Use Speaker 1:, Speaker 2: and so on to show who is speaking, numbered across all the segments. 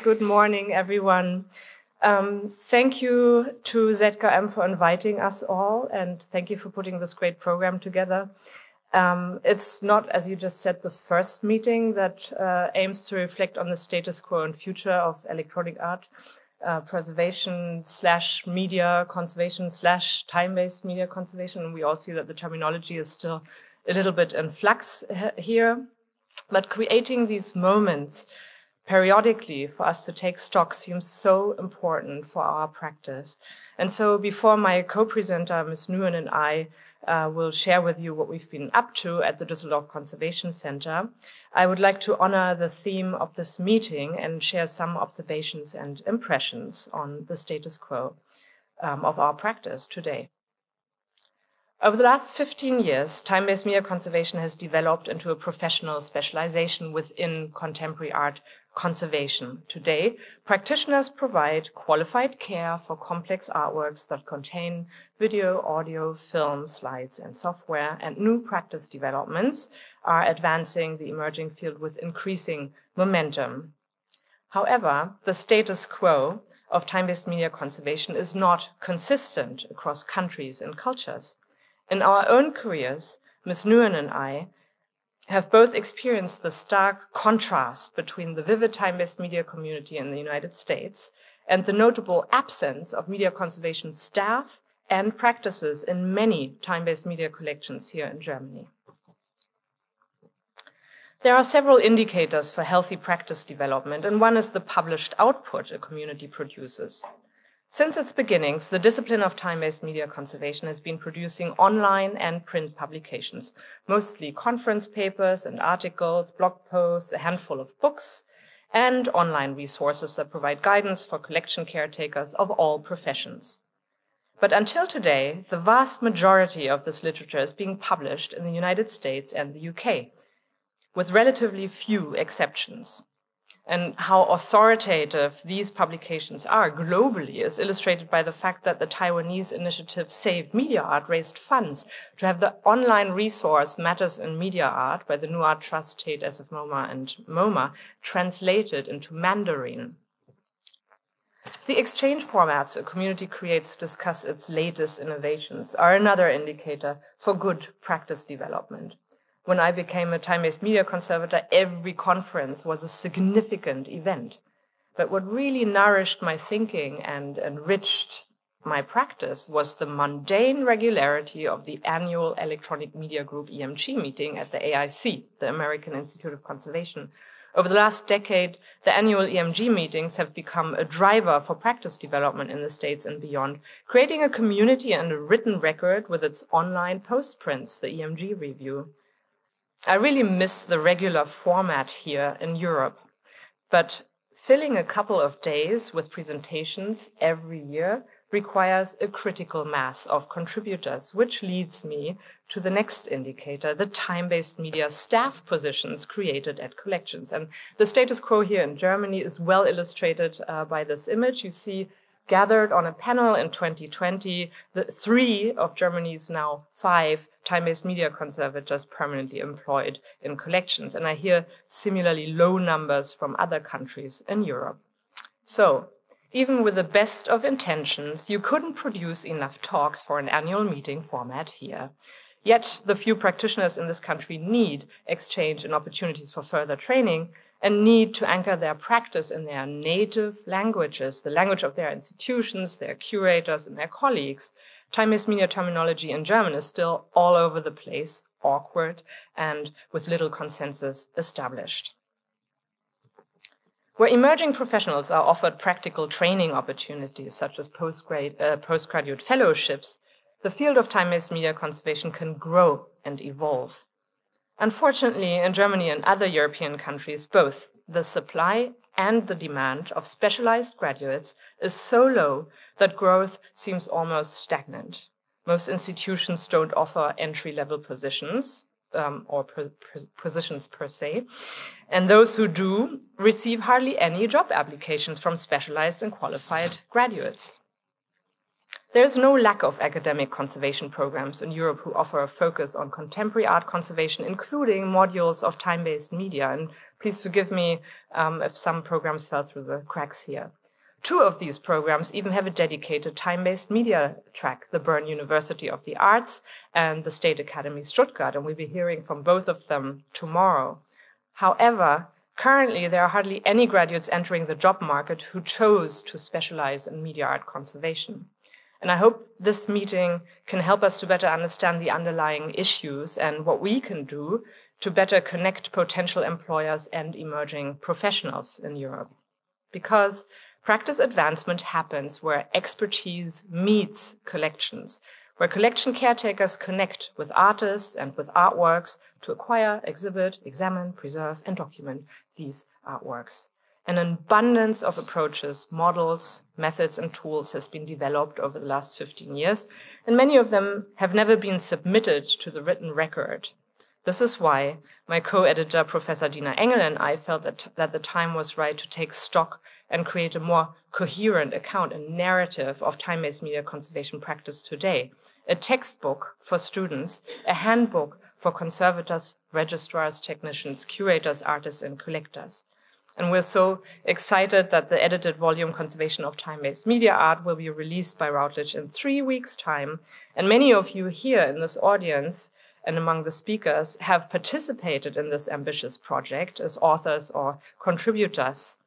Speaker 1: Good morning, everyone. Thank you to ZKM for inviting us all, and thank you for putting this great program together. It's not, as you just said, the first meeting that aims to reflect on the status quo and future of electronic art preservation / media conservation / time-based media conservation. We all see that the terminology is still a little bit in flux here, but creating these moments periodically for us to take stock seems so important for our practice. And so before my co-presenter, Ms. Nguyen, and I will share with you what we've been up to at the Düsseldorf Conservation Center, I would like to honor the theme of this meeting and share some observations and impressions on the status quo of our practice today. Over the last 15 years, time-based media conservation has developed into a professional specialization within contemporary art conservation. Today, practitioners provide qualified care for complex artworks that contain video, audio, film, slides, and software, and new practice developments are advancing the emerging field with increasing momentum. However, the status quo of time-based media conservation is not consistent across countries and cultures. In our own careers, Ms. Nguyen and I have both experienced the stark contrast between the vivid time-based media community in the United States and the notable absence of media conservation staff and practices in many time-based media collections here in Germany. There are several indicators for healthy practice development, and one is the published output a community produces. Since its beginnings, the discipline of time-based media conservation has been producing online and print publications, mostly conference papers and articles, blog posts, a handful of books, and online resources that provide guidance for collection caretakers of all professions. But until today, the vast majority of this literature is being published in the United States and the UK, with relatively few exceptions. And how authoritative these publications are globally is illustrated by the fact that the Taiwanese initiative Save Media Art raised funds to have the online resource Matters in Media Art by the New Art Trust, Tate, SF MoMA, and MoMA translated into Mandarin. The exchange formats a community creates to discuss its latest innovations are another indicator for good practice development. When I became a time-based media conservator, every conference was a significant event. But what really nourished my thinking and enriched my practice was the mundane regularity of the annual Electronic Media Group EMG meeting at the AIC, the American Institute of Conservation. Over the last decade, the annual EMG meetings have become a driver for practice development in the States and beyond, creating a community and a written record with its online postprints, the EMG review. I really miss the regular format here in Europe, but filling a couple of days with presentations every year requires a critical mass of contributors, which leads me to the next indicator, the time-based media staff positions created at collections. And the status quo here in Germany is well illustrated by this image. You see gathered on a panel in 2020, the 3 of Germany's now 5 time-based media conservators permanently employed in collections. And I hear similarly low numbers from other countries in Europe. So even with the best of intentions, you couldn't produce enough talks for an annual meeting format here. Yet the few practitioners in this country need exchange and opportunities for further training and need to anchor their practice in their native languages, the language of their institutions, their curators, and their colleagues. Time-based media terminology in German is still all over the place, awkward, and with little consensus established. Where emerging professionals are offered practical training opportunities, such as postgraduate fellowships, the field of time-based media conservation can grow and evolve. Unfortunately, in Germany and other European countries, both the supply and the demand of specialized graduates is so low that growth seems almost stagnant. Most institutions don't offer entry-level positions, or positions per se, and those who do receive hardly any job applications from specialized and qualified graduates. There is no lack of academic conservation programs in Europe who offer a focus on contemporary art conservation, including modules of time-based media. And Please forgive me if some programs fell through the cracks here. 2 of these programs even have a dedicated time-based media track, the Bern University of the Arts and the State Academy Stuttgart, and we'll be hearing from both of them tomorrow. However, currently there are hardly any graduates entering the job market who chose to specialize in media art conservation. And I hope this meeting can help us to better understand the underlying issues and what we can do to better connect potential employers and emerging professionals in Europe. Because practice advancement happens where expertise meets collections, where collection caretakers connect with artists and with artworks to acquire, exhibit, examine, preserve, and document these artworks. An abundance of approaches, models, methods, and tools has been developed over the last 15 years, and many of them have never been submitted to the written record. This is why my co-editor, Professor Dina Engel, and I felt that the time was right to take stock and create a more coherent account and narrative of time-based media conservation practice today. A textbook for students, a handbook for conservators, registrars, technicians, curators, artists, and collectors. And we're so excited that the edited volume Conservation of Time-Based Media Art will be released by Routledge in 3 weeks' time. And many of you here in this audience and among the speakers have participated in this ambitious project as authors or contributors.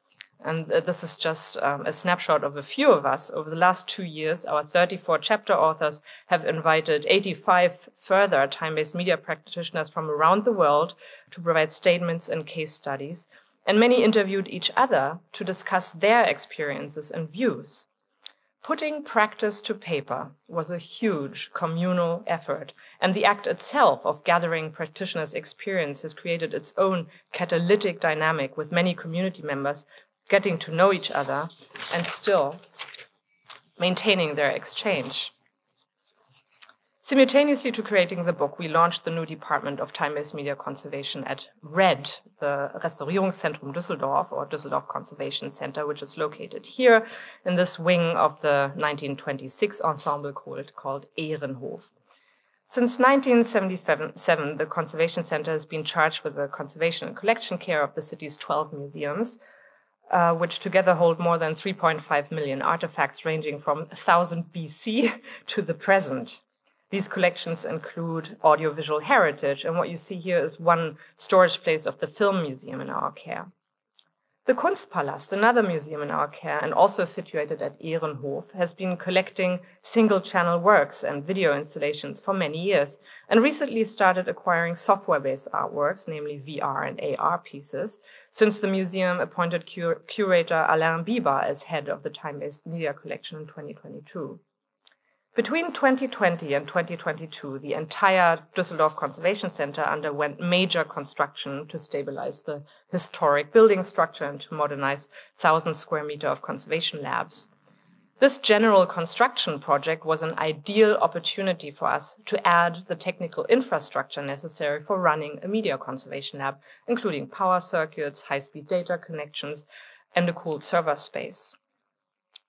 Speaker 1: And this is just a snapshot of a few of us. Over the last 2 years, our 34 chapter authors have invited 85 further time-based media practitioners from around the world to provide statements and case studies. And many interviewed each other to discuss their experiences and views. Putting practice to paper was a huge communal effort, and the act itself of gathering practitioners' experience has created its own catalytic dynamic with many community members getting to know each other and still maintaining their exchange. Simultaneously to creating the book, we launched the new Department of Time-Based Media Conservation at RED, the Restaurierungszentrum Düsseldorf, or Düsseldorf Conservation Center, which is located here in this wing of the 1926 ensemble called Ehrenhof. Since 1977, the Conservation Center has been charged with the conservation and collection care of the city's 12 museums, which together hold more than 3.5 million artifacts ranging from 1000 BC to the present. These collections include audiovisual heritage, and what you see here is one storage place of the Film Museum in our care. The Kunstpalast, another museum in our care and also situated at Ehrenhof, has been collecting single-channel works and video installations for many years, and recently started acquiring software-based artworks, namely VR and AR pieces, since the museum appointed curator Alain Biba as head of the time-based media collection in 2022. Between 2020 and 2022, the entire Düsseldorf Conservation Center underwent major construction to stabilize the historic building structure and to modernize 1,000 square meters of conservation labs. This general construction project was an ideal opportunity for us to add the technical infrastructure necessary for running a media conservation lab, including power circuits, high-speed data connections, and a cooled server space.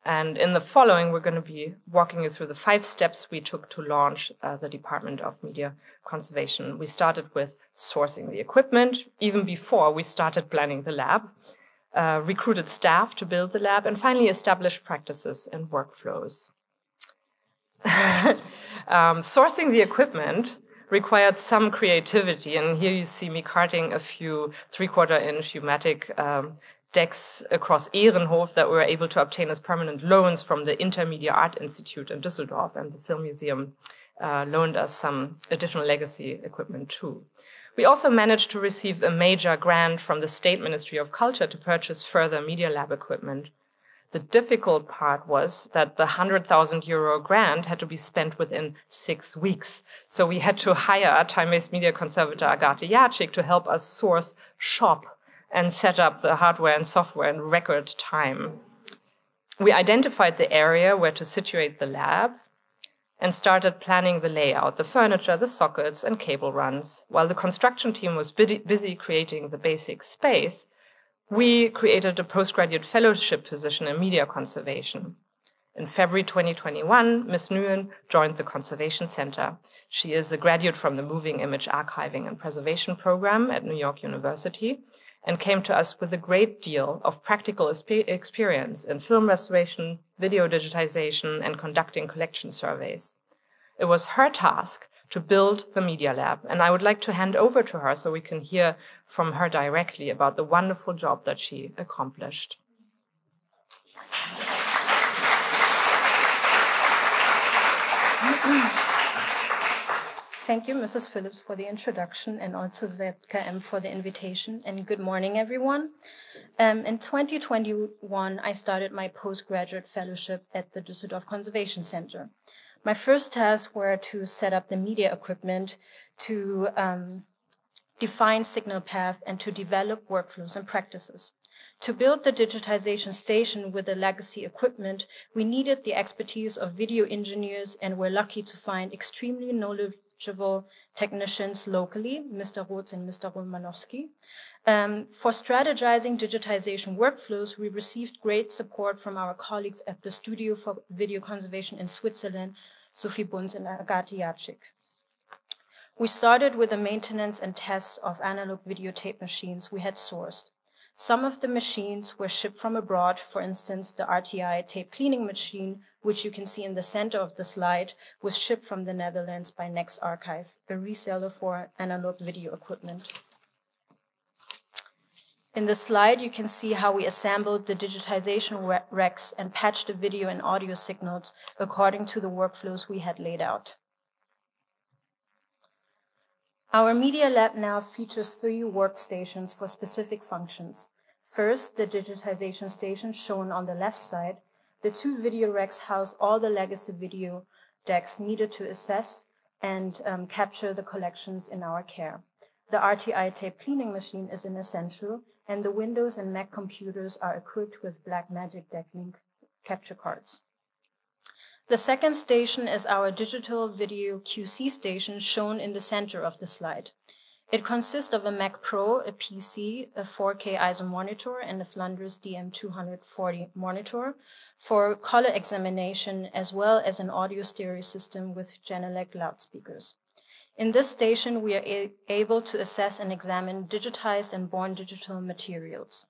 Speaker 1: And in the following, we're going to be walking you through the 5 steps we took to launch the Department of Media Conservation. We started with sourcing the equipment, even before we started planning the lab, recruited staff to build the lab, and finally established practices and workflows. Sourcing the equipment required some creativity, and here you see me carting a few 3/4-inch pneumatic decks across Ehrenhof that we were able to obtain as permanent loans from the Intermedia Art Institute in Düsseldorf, and the Film Museum loaned us some additional legacy equipment too. We also managed to receive a major grant from the State Ministry of Culture to purchase further Media Lab equipment. The difficult part was that the €100,000 grant had to be spent within 6 weeks. So we had to hire time-based media conservator Agathe Jacek to help us source, shop, and set up the hardware and software in record time. We identified the area where to situate the lab and started planning the layout, the furniture, the sockets, and cable runs. While the construction team was busy creating the basic space, we created a postgraduate fellowship position in media conservation. In February 2021, Ms. Nguyen joined the Conservation Center. She is a graduate from the Moving Image Archiving and Preservation program at New York University, and came to us with a great deal of practical experience in film restoration, video digitization, and conducting collection surveys. It was her task to build the Media Lab, and I would like to hand over to her so we can hear from her directly about the wonderful job that she accomplished.
Speaker 2: Thank you, Mrs. Phillips, for the introduction, and also ZKM for the invitation, and good morning, everyone. In 2021, I started my postgraduate fellowship at the Düsseldorf Conservation Center. My first tasks were to set up the media equipment, to define signal path, and to develop workflows and practices. To build the digitization station with the legacy equipment, we needed the expertise of video engineers and were lucky to find extremely knowledgeable technicians locally, Mr. Roth and Mr. Romanowski. For strategizing digitization workflows, we received great support from our colleagues at the Studio for Video Conservation in Switzerland, Sophie Bunz and Agathe Jacek. We started with the maintenance and tests of analog videotape machines we had sourced. Some of the machines were shipped from abroad, for instance, the RTI tape cleaning machine, which you can see in the center of the slide, was shipped from the Netherlands by Next Archive, a reseller for analog video equipment. In the slide, you can see how we assembled the digitization racks and patched the video and audio signals according to the workflows we had laid out. Our Media Lab now features 3 workstations for specific functions. First, the digitization station shown on the left side. The 2 video racks house all the legacy video decks needed to assess and capture the collections in our care. The RTI tape cleaning machine is an essential, and the Windows and Mac computers are equipped with Blackmagic Decklink capture cards. The second station is our digital video QC station shown in the center of the slide. It consists of a Mac Pro, a PC, a 4K ISO monitor, and a Flanders DM240 monitor for color examination, as well as an audio stereo system with Genelec loudspeakers. In this station, we are able to assess and examine digitized and born digital materials.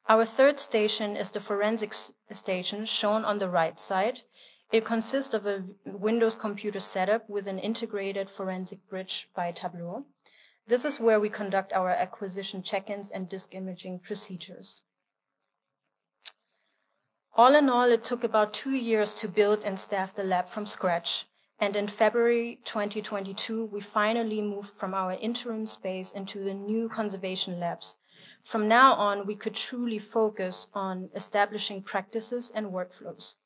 Speaker 2: Our third station is the forensics station shown on the right side. It consists of a Windows computer setup with an integrated forensic bridge by Tableau. This is where we conduct our acquisition check-ins and disk imaging procedures. All in all, it took about 2 years to build and staff the lab from scratch. And in February 2022, we finally moved from our interim space into the new conservation labs. From now on, we could truly focus on establishing practices and workflows.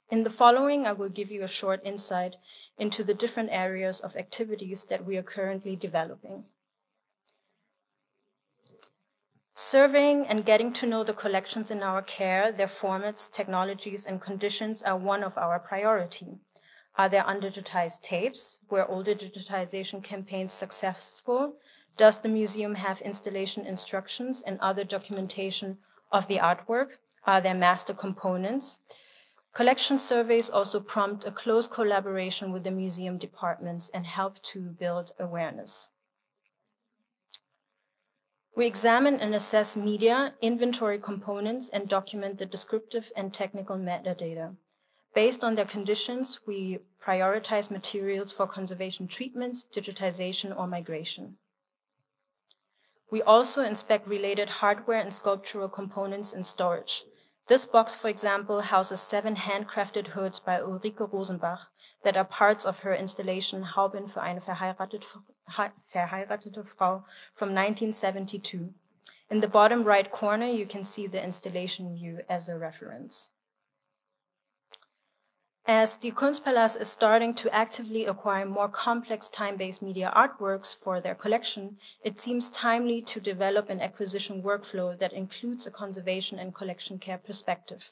Speaker 2: In the following, I will give you a short insight into the different areas of activities that we are currently developing. Surveying and getting to know the collections in our care, their formats, technologies, and conditions are one of our priority. Are there undigitized tapes? Were older digitization campaigns successful? Does the museum have installation instructions and other documentation of the artwork? Are there master components? Collection surveys also prompt a close collaboration with the museum departments and help to build awareness. We examine and assess media, inventory components, and document the descriptive and technical metadata. Based on their conditions, we prioritize materials for conservation treatments, digitization, or migration. We also inspect related hardware and sculptural components in storage. This box, for example, houses 7 handcrafted hoods by Ulrike Rosenbach that are parts of her installation Hauben für eine verheiratete Frau from 1972. In the bottom right corner, you can see the installation view as a reference. As the Kunstpalast is starting to actively acquire more complex time-based media artworks for their collection, it seems timely to develop an acquisition workflow that includes a conservation and collection care perspective.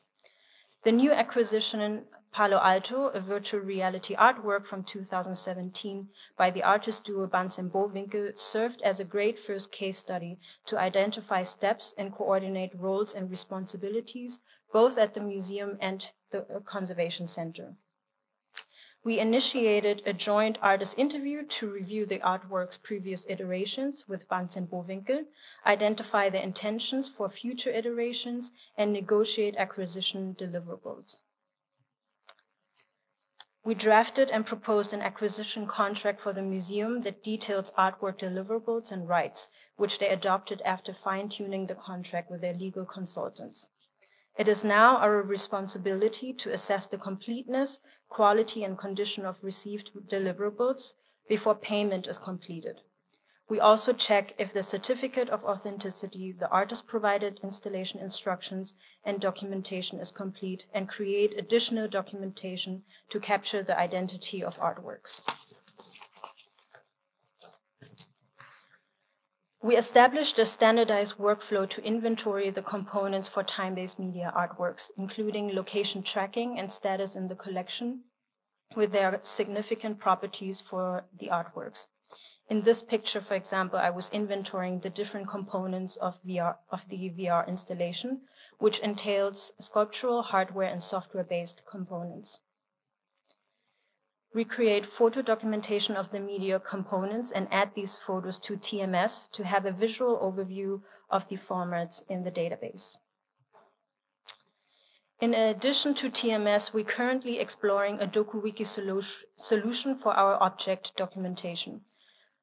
Speaker 2: The new acquisition, Palo Alto, a virtual reality artwork from 2017 by the artist duo Banz and Bowinkel, served as a great first case study to identify steps and coordinate roles and responsibilities, both at the museum and the conservation center. We initiated a joint artist interview to review the artwork's previous iterations with Banz and Bowinkel, identify the intentions for future iterations, and negotiate acquisition deliverables. We drafted and proposed an acquisition contract for the museum that details artwork deliverables and rights, which they adopted after fine-tuning the contract with their legal consultants. It is now our responsibility to assess the completeness, quality, and condition of received deliverables before payment is completed. We also check if the certificate of authenticity, the artist-provided installation instructions, and documentation is complete, and create additional documentation to capture the identity of artworks. We established a standardized workflow to inventory the components for time-based media artworks, including location tracking and status in the collection, with their significant properties for the artworks. In this picture, for example, I was inventorying the different components of the VR installation, which entails sculptural, hardware, and software-based components. We create photo documentation of the media components and add these photos to TMS to have a visual overview of the formats in the database. In addition to TMS, we're currently exploring a DokuWiki solution for our object documentation.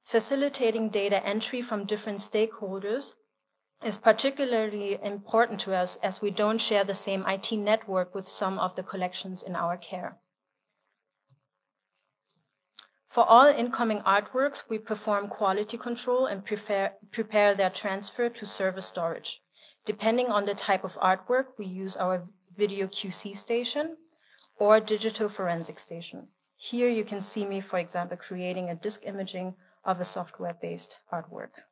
Speaker 2: Facilitating data entry from different stakeholders is particularly important to us as we don't share the same IT network with some of the collections in our care. For all incoming artworks, we perform quality control and prepare their transfer to server storage. Depending on the type of artwork, we use our video QC station or digital forensic station. Here you can see me, for example, creating a disk imaging of a software-based artwork.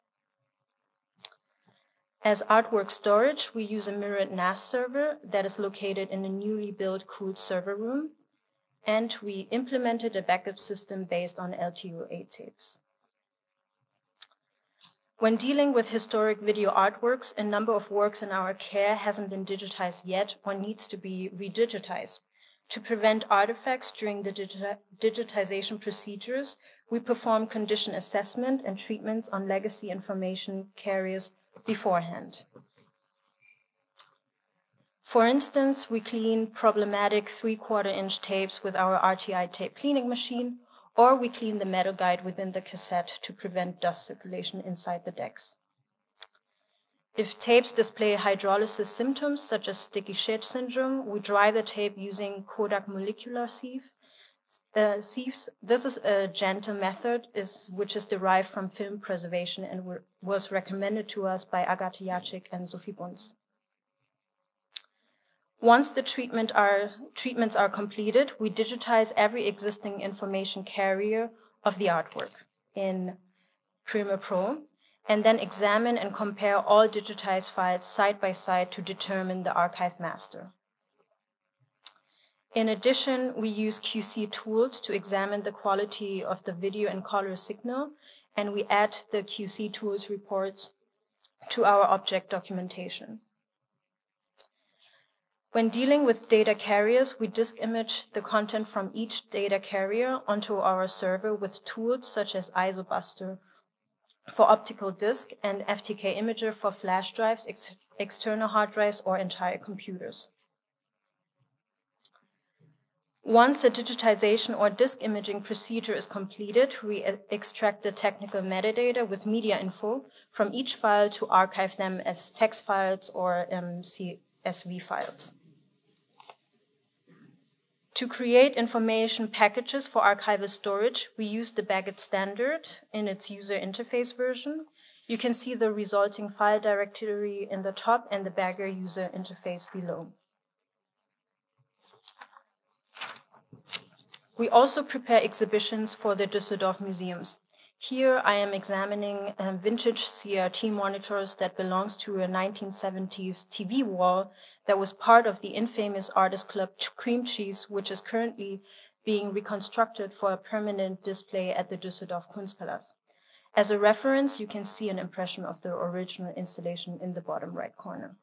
Speaker 2: As artwork storage, we use a mirrored NAS server that is located in a newly built cooled server room, and we implemented a backup system based on LTO-8 tapes. When dealing with historic video artworks, a number of works in our care hasn't been digitized yet or needs to be redigitized. To prevent artifacts during the digitization procedures, we perform condition assessment and treatment on legacy information carriers beforehand. For instance, we clean problematic 3/4-inch tapes with our RTI tape cleaning machine, or we clean the metal guide within the cassette to prevent dust circulation inside the decks. If tapes display hydrolysis symptoms, such as sticky shirt syndrome, we dry the tape using Kodak molecular sieves. This is a gentle method which is derived from film preservation and was recommended to us by Agathe Jacek and Sophie Bunz. Once the treatments are completed, we digitize every existing information carrier of the artwork in Premiere Pro, and then examine and compare all digitized files side by side to determine the archive master. In addition, we use QC tools to examine the quality of the video and color signal, and we add the QC tools reports to our object documentation. When dealing with data carriers, we disk image the content from each data carrier onto our server with tools such as ISObuster for optical disk and FTK Imager for flash drives, external hard drives, or entire computers. Once a digitization or disk imaging procedure is completed, we extract the technical metadata with media info from each file to archive them as text files or CSV files. To create information packages for archival storage, we use the Bagot standard in its user interface version. You can see the resulting file directory in the top and the Bagger user interface below. We also prepare exhibitions for the Düsseldorf museums. Here I am examining vintage CRT monitors that belongs to a 1970s TV wall that was part of the infamous artist club Cream Cheese, which is currently being reconstructed for a permanent display at the Düsseldorf Kunstpalast. As a reference, you can see an impression of the original installation in the bottom right corner.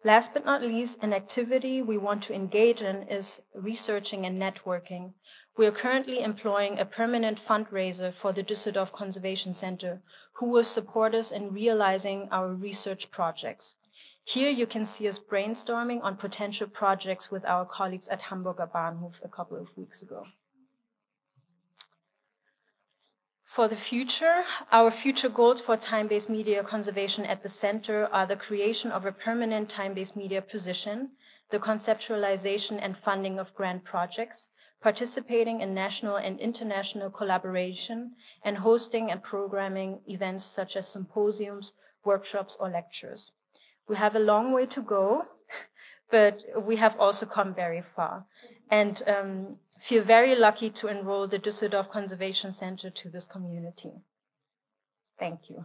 Speaker 2: Last but not least, an activity we want to engage in is researching and networking. We are currently employing a permanent fundraiser for the Düsseldorf Conservation Center, who will support us in realizing our research projects. Here you can see us brainstorming on potential projects with our colleagues at Hamburger Bahnhof a couple of weeks ago. For the future, our future goals for time-based media conservation at the center are the creation of a permanent time-based media position, the conceptualization and funding of grant projects, participating in national and international collaboration, and hosting and programming events such as symposiums, workshops, or lectures. We have a long way to go, but we have also come very far, and feel very lucky to enroll the Düsseldorf Conservation Center to this community. Thank you.